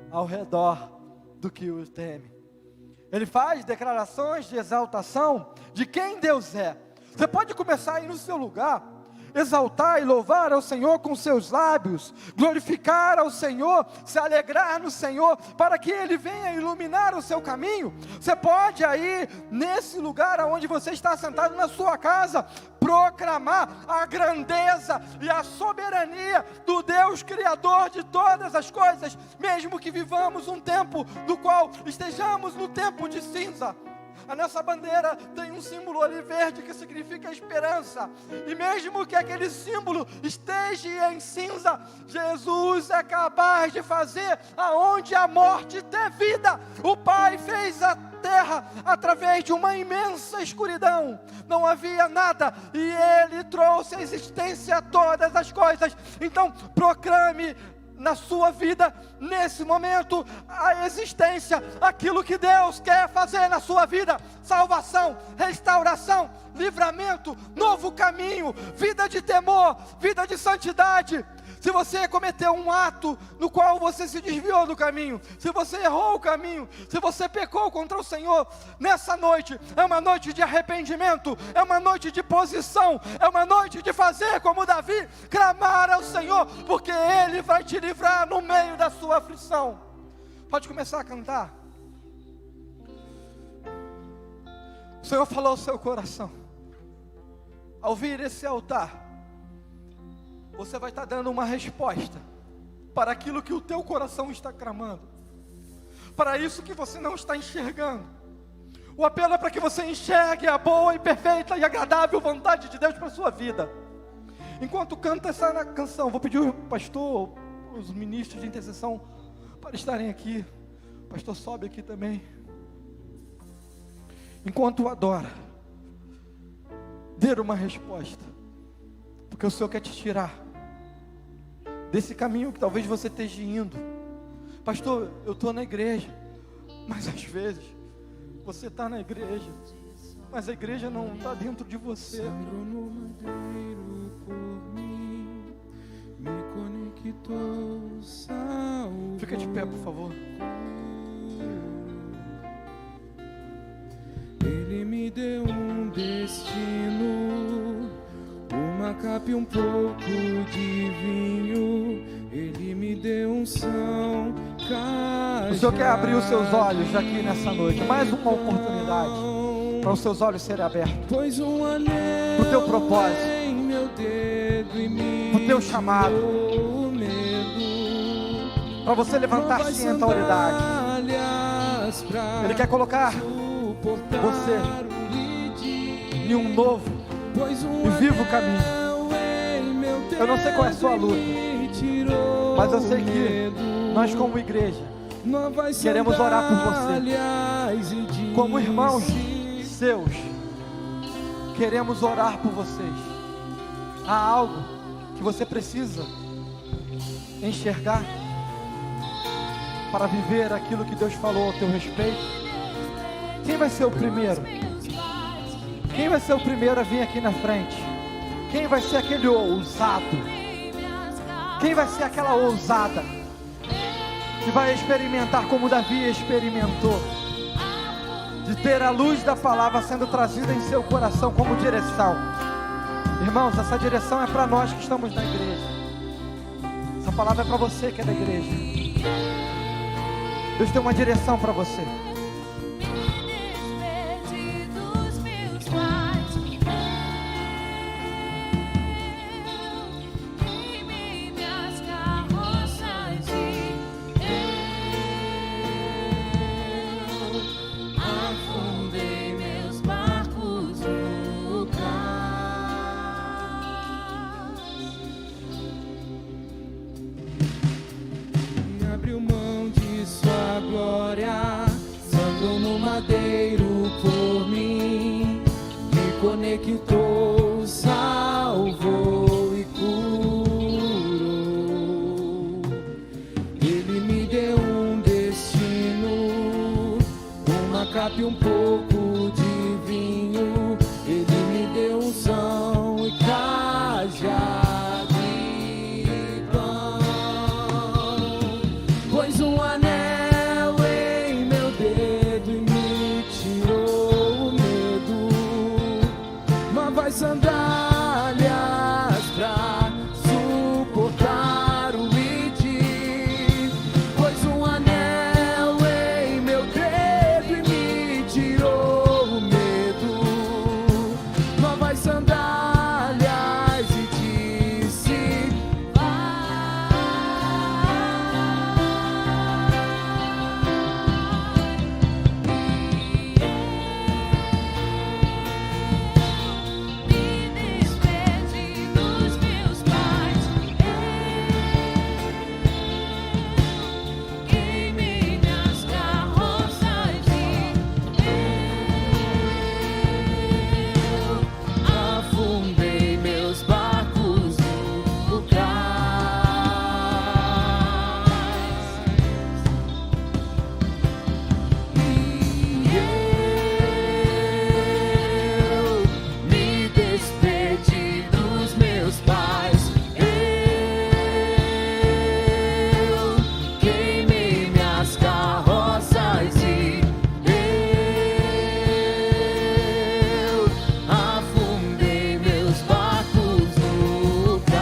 ao redor do que o teme. Ele faz declarações de exaltação de quem Deus é. Você pode começar aí no seu lugar, exaltar e louvar ao Senhor com seus lábios, glorificar ao Senhor, se alegrar no Senhor, para que Ele venha iluminar o seu caminho. Você pode aí, nesse lugar onde você está sentado na sua casa, proclamar a grandeza e a soberania do Deus Criador de todas as coisas, mesmo que vivamos um tempo no qual estejamos no tempo de cinza. A nossa bandeira tem um símbolo ali verde que significa esperança. E mesmo que aquele símbolo esteja em cinza, Jesus é capaz de fazer aonde a morte tem vida. O Pai fez a terra através de uma imensa escuridão. Não havia nada e Ele trouxe à existência todas as coisas. Então proclame na sua vida, nesse momento, a existência, aquilo que Deus quer fazer na sua vida: salvação, restauração, livramento, novo caminho, vida de temor, vida de santidade. Se você cometeu um ato no qual você se desviou do caminho, se você errou o caminho, se você pecou contra o Senhor, nessa noite é uma noite de arrependimento, é uma noite de posição, é uma noite de fazer como Davi, clamar ao Senhor, porque Ele vai te livrar no meio da sua aflição. Pode começar a cantar. O Senhor falou ao seu coração. Ao vir esse altar, você vai estar dando uma resposta para aquilo que o teu coração está clamando, para isso que você não está enxergando. O apelo é para que você enxergue a boa e perfeita e agradável vontade de Deus para a sua vida. Enquanto canta essa canção, vou pedir ao pastor, os ministros de intercessão, para estarem aqui. O pastor sobe aqui também. Enquanto adora, dê uma resposta, porque o Senhor quer te tirar desse caminho que talvez você esteja indo. Pastor, eu estou na igreja, mas às vezes você está na igreja, mas a igreja não está dentro de você. Fica de pé, por favor. Ele me deu um destino, uma capa e um pouco de vinho. Ele me deu unção, o Senhor quer abrir os seus olhos aqui nessa noite. Mais uma oportunidade para os seus olhos serem abertos. Pois um anel o teu propósito, em meu dedo e me o teu chamado, para você levantar sim a autoridade. Ele quer colocar você em um novo e vivo caminho. Eu não sei qual é a sua luta, mas eu sei que nós como igreja queremos orar por você. Como irmãos seus, queremos orar por vocês. Há algo que você precisa enxergar para viver aquilo que Deus falou ao teu respeito. Quem vai ser o primeiro? Quem vai ser o primeiro a vir aqui na frente? Quem vai ser aquele ousado? Quem vai ser aquela ousada que vai experimentar como Davi experimentou? de ter a luz da palavra sendo trazida em seu coração como direção. Irmãos, essa direção é para nós que estamos na igreja. Essa palavra é para você que é da igreja. Deus tem uma direção para você. Abriu mão de sua glória, sangrou no madeiro por mim, me conectou, salvou e curou. Ele me deu um destino, uma capa e um pouco de vinho. Ele me deu unção e cajado. Pôs um anel em meu dedo e me tirou o medo. Novas sandálias pra suportar o id. Pôs um anel em meu dedo e me tirou o medo. Novas sandálias e disse: afundei meus barcos no cais. E eu me despedi dos meus pais. Eu queimei minhas carroças e eu afundei meus barcos no cais.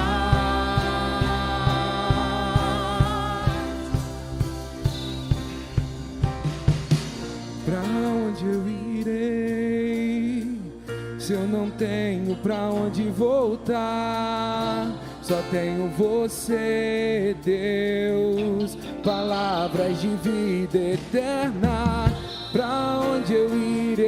Pra onde eu irei, se eu não tenho pra onde voltar? Só tenho você, Deus, palavras de vida eterna. Pra onde eu irei,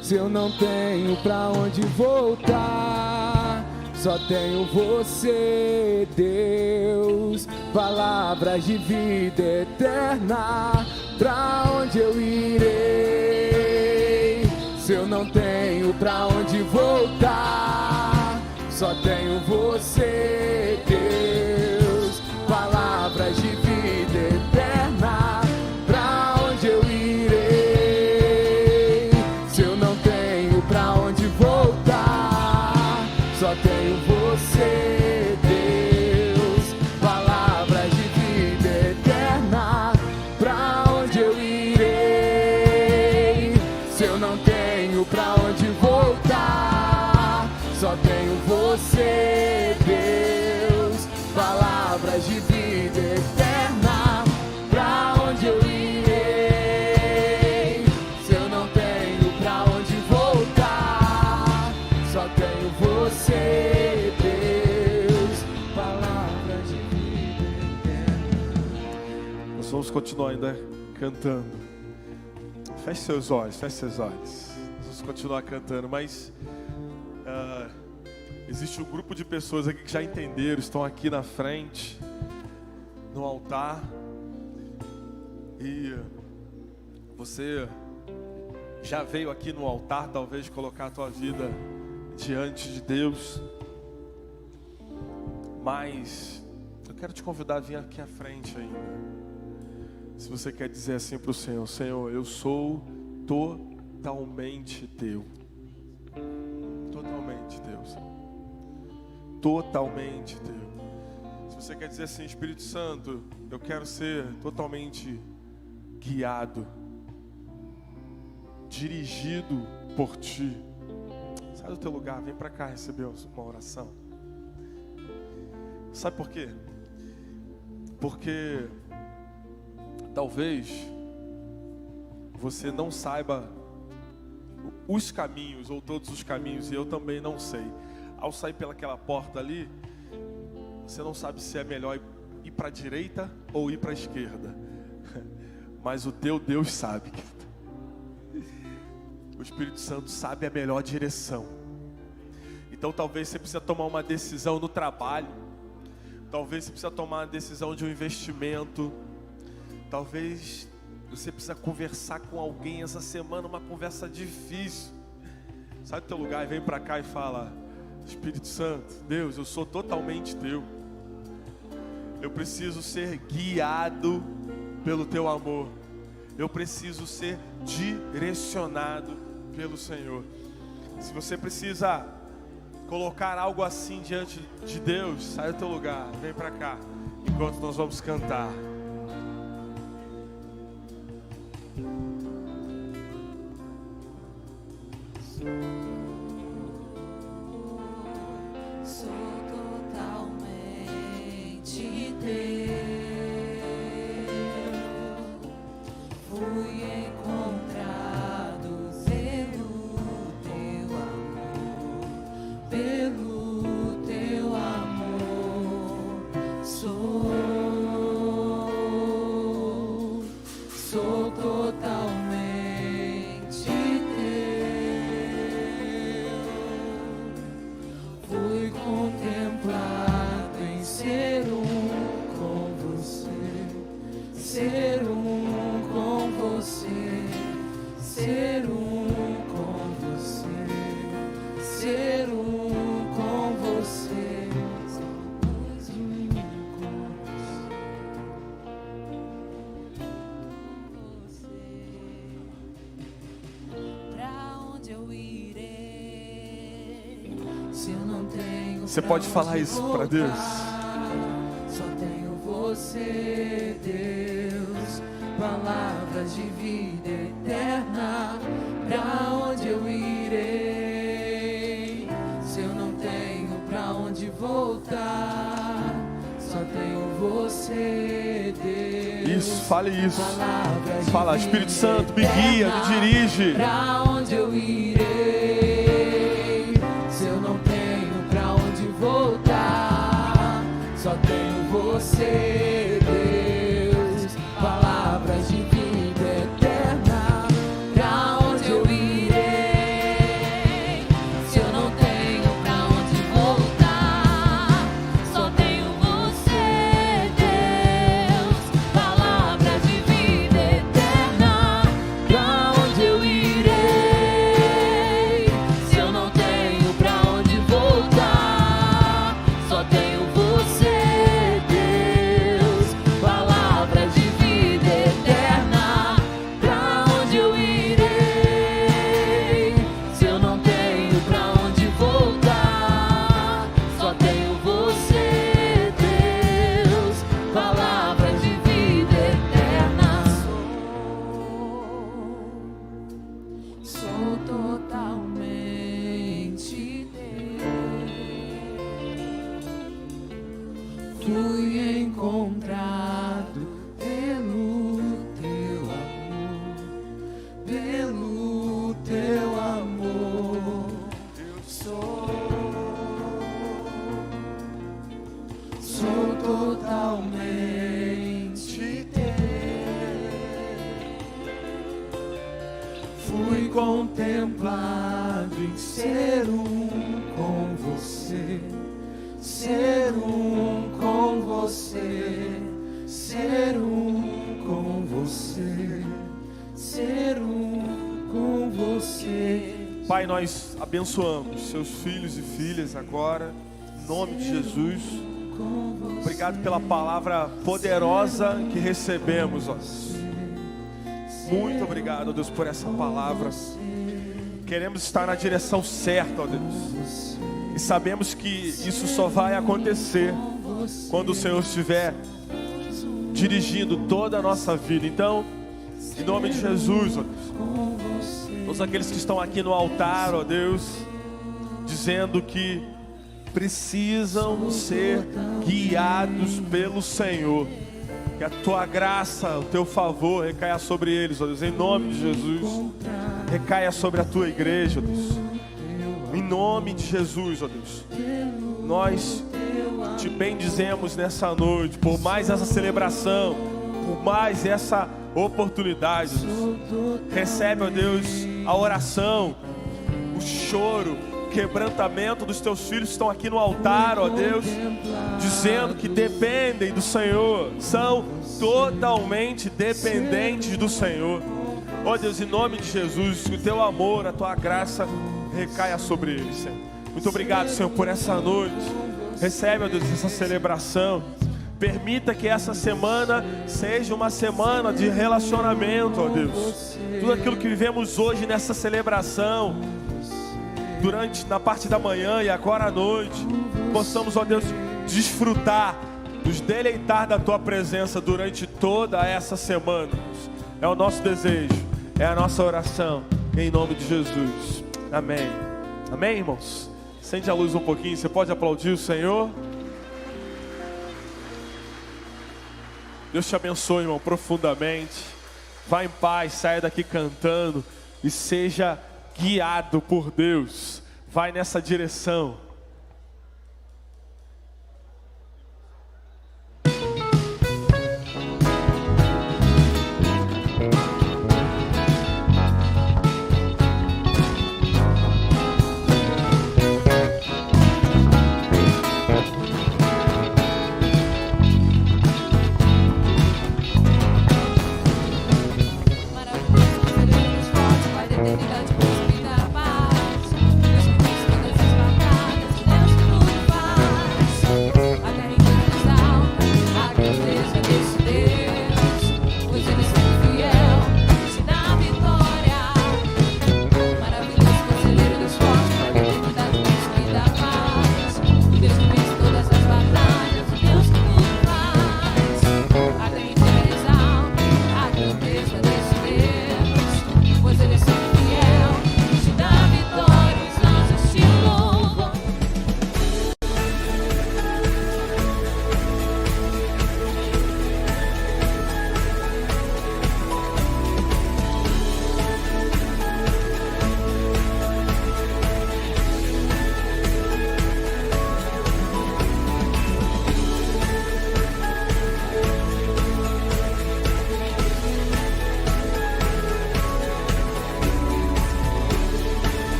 se eu não tenho pra onde voltar? Só tenho você, Deus, palavras de vida eterna. Pra onde eu irei, se eu não tenho pra onde voltar? Só tenho você, Deus, palavras de vida eterna. Pra onde eu irei, se eu não tenho pra onde voltar? Só tenho você, Deus, palavras de vida eterna. Pra onde eu irei, se eu não tenho pra onde voltar? Só tenho você, Deus, palavras de vida eterna. Pra onde eu irei, se eu não tenho pra onde voltar? Só tenho você, Deus, palavras de vida eterna. Nós vamos continuar ainda cantando. Feche seus olhos, feche seus olhos. Nós vamos continuar cantando, mas existe um grupo de pessoas aqui que já entenderam, estão aqui na frente, no altar. E você já veio aqui no altar, talvez colocar a tua vida diante de Deus. Mas eu quero te convidar a vir aqui à frente ainda. Se você quer dizer assim para o Senhor: Senhor, eu sou totalmente teu. Totalmente teu, Senhor. Totalmente teu. Se você quer dizer assim: Espírito Santo, eu quero ser totalmente guiado dirigido por Ti. Sai do teu lugar, vem para cá receber uma oração. Sabe por quê? Porque talvez você não saiba os caminhos, ou todos os caminhos, e eu também não sei. Ao sair pelaquela porta ali, você não sabe se é melhor ir para a direita ou ir para a esquerda. Mas o teu Deus sabe. O Espírito Santo sabe a melhor direção. Então talvez você precisa tomar uma decisão no trabalho. Talvez você precisa tomar uma decisão de um investimento. Talvez você precisa conversar com alguém essa semana, uma conversa difícil. Sai do teu lugar e vem para cá e fala: Espírito Santo, Deus, eu sou totalmente teu. Eu preciso ser guiado pelo teu amor. Eu preciso ser direcionado pelo Senhor. Se você precisa colocar algo assim diante de Deus, sai do teu lugar, vem para cá, enquanto nós vamos cantar. Sou totalmente teu. Fui encontrado pelo teu amor. Sou totalmente teu. Fui contemplado em ser com você, ser com você, ser com você, ser com você, somos com você. Pra onde eu irei se eu não tenho? Você pode falar isso para Deus? Só tenho você, Deus. Palavras de vida eterna. Pra onde eu irei se eu não tenho pra onde voltar? Só tenho você, Deus. Isso, fale isso. Palavras de Fala: vida Espírito Santo, me guia, me dirige. Pra onde eu irei se eu não tenho pra onde voltar? Só tenho você, Deus. Palavras de vida eterna. Pra onde eu irei se eu não tenho pra onde voltar? Só tenho você, Deus. Palavras de vida eterna. Pra onde eu irei se eu não tenho pra onde voltar? Só tenho você, Deus. Palavras de vida eterna. Pra onde eu irei se eu não tenho pra onde voltar? Só tenho você, Deus. Palavras de vida eterna. Sou totalmente teu. Fui encontrado pelo teu amor. Sou totalmente teu. Fui contemplado em ser com você, ser com você, ser com você, ser com você. Pai, nós abençoamos seus filhos e filhas agora, em nome de Jesus. Obrigado pela palavra poderosa que recebemos, ó. Muito obrigado, Deus, por essa palavra. Queremos estar na direção certa, ó Deus. E sabemos que isso só vai acontecer quando o Senhor estiver dirigindo toda a nossa vida. Então, Em nome de Jesus, ó Deus. Todos aqueles que estão aqui no altar, ó Deus, dizendo que precisam ser guiados pelo Senhor. Que a tua graça, o teu favor recaia sobre eles, ó Deus, em nome de Jesus. Recaia sobre a tua igreja, ó Deus. Em nome de Jesus, ó Deus. Nós te bendizemos nessa noite por mais essa celebração, por mais essa oportunidade, Deus. Recebe, ó Deus, a oração, o choro, o quebrantamento dos teus filhos que estão aqui no altar, ó Deus, dizendo que dependem do Senhor, são totalmente dependentes do Senhor. Ó Deus, em nome de Jesus, que o teu amor, a tua graça recaia sobre eles, Senhor. Muito obrigado, Senhor, por essa noite. Recebe, ó Deus, essa celebração. Permita que essa semana seja uma semana de relacionamento, ó Deus. Tudo aquilo que vivemos hoje nessa celebração, na parte da manhã e agora à noite, possamos, ó Deus, desfrutar, nos deleitar da tua presença durante toda essa semana. É o nosso desejo, é a nossa oração, em nome de Jesus. Amém. Amém, irmãos? Acende a luz um pouquinho, você pode aplaudir o Senhor? Deus te abençoe, irmão, profundamente. Vá em paz, saia daqui cantando e seja guiado por Deus. Vai nessa direção.